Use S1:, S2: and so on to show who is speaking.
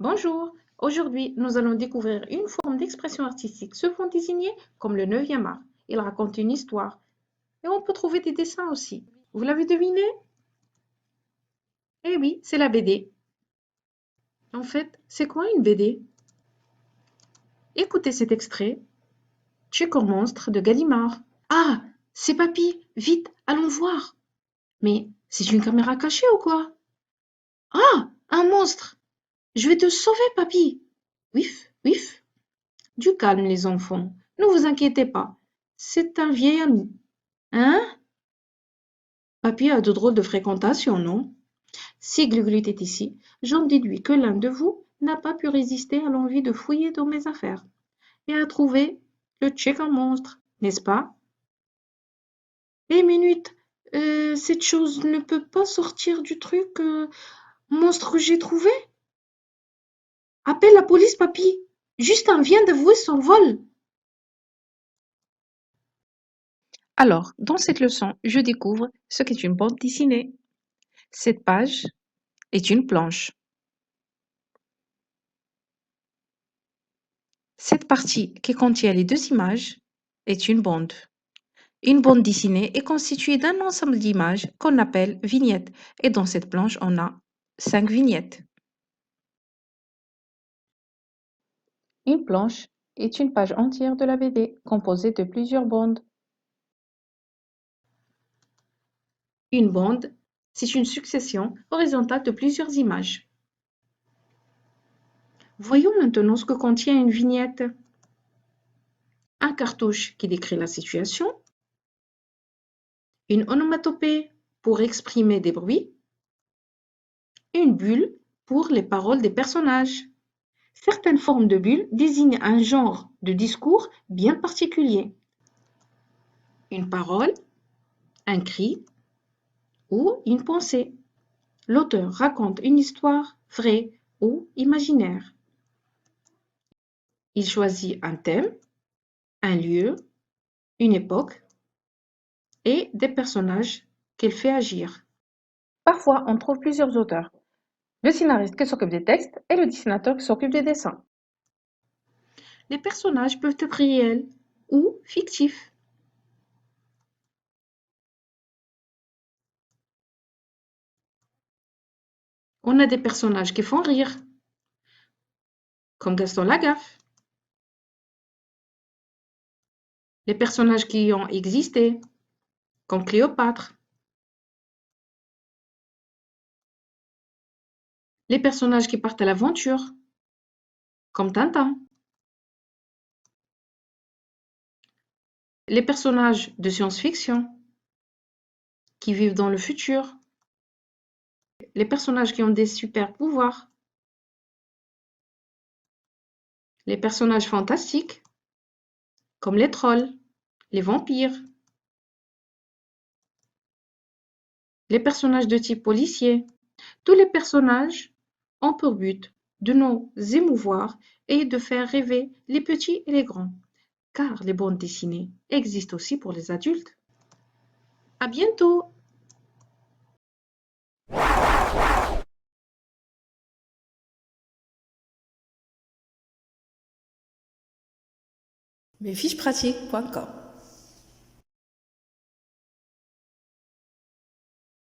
S1: Bonjour, aujourd'hui nous allons découvrir une forme d'expression artistique souvent désignée comme le 9e art. Il raconte une histoire et on peut trouver des dessins aussi. Vous l'avez deviné? Eh oui, c'est la BD. En fait, c'est quoi une BD? Écoutez cet extrait. Tchécor monstre de Gallimard. Ah, c'est Papy, vite, allons voir. Mais c'est une caméra cachée ou quoi? Ah, un monstre! Je vais te sauver, Papy. Wif, wif. Du calme, les enfants. Ne vous inquiétez pas. C'est un vieil ami. Hein? Papy a de drôles de fréquentations, non? Si Gluglut est ici, j'en déduis que l'un de vous n'a pas pu résister à l'envie de fouiller dans mes affaires et a trouvé le tchèque en monstre, n'est-ce pas? Eh, minute, cette chose ne peut pas sortir du truc monstre que j'ai trouvé? Appelle la police, papy. Justin vient d'avouer son vol. Alors, dans cette leçon, je découvre ce qu'est une bande dessinée. Cette page est une planche. Cette partie qui contient les deux images est une bande. Une bande dessinée est constituée d'un ensemble d'images qu'on appelle vignettes et dans cette planche, on a 5 vignettes. Une planche est une page entière de la BD composée de plusieurs bandes. Une bande, c'est une succession horizontale de plusieurs images. Voyons maintenant ce que contient une vignette. Un cartouche qui décrit la situation, une onomatopée pour exprimer des bruits, une bulle pour les paroles des personnages. Certaines formes de bulles désignent un genre de discours bien particulier. Une parole, un cri ou une pensée. L'auteur raconte une histoire vraie ou imaginaire. Il choisit un thème, un lieu, une époque et des personnages qu'il fait agir. Parfois, on trouve plusieurs auteurs. Le scénariste qui s'occupe des textes et le dessinateur qui s'occupe des dessins. Les personnages peuvent être réels ou fictifs. On a des personnages qui font rire, comme Gaston Lagaffe. Les personnages qui ont existé, comme Cléopâtre. Les personnages qui partent à l'aventure, comme Tintin. Les personnages de science-fiction, qui vivent dans le futur. Les personnages qui ont des super pouvoirs. Les personnages fantastiques, comme les trolls, les vampires. Les personnages de type policier. Tous les personnages ont pour but de nous émouvoir et de faire rêver les petits et les grands, car les bandes dessinées existent aussi pour les adultes. À bientôt!
S2: Mesfichespratiques.com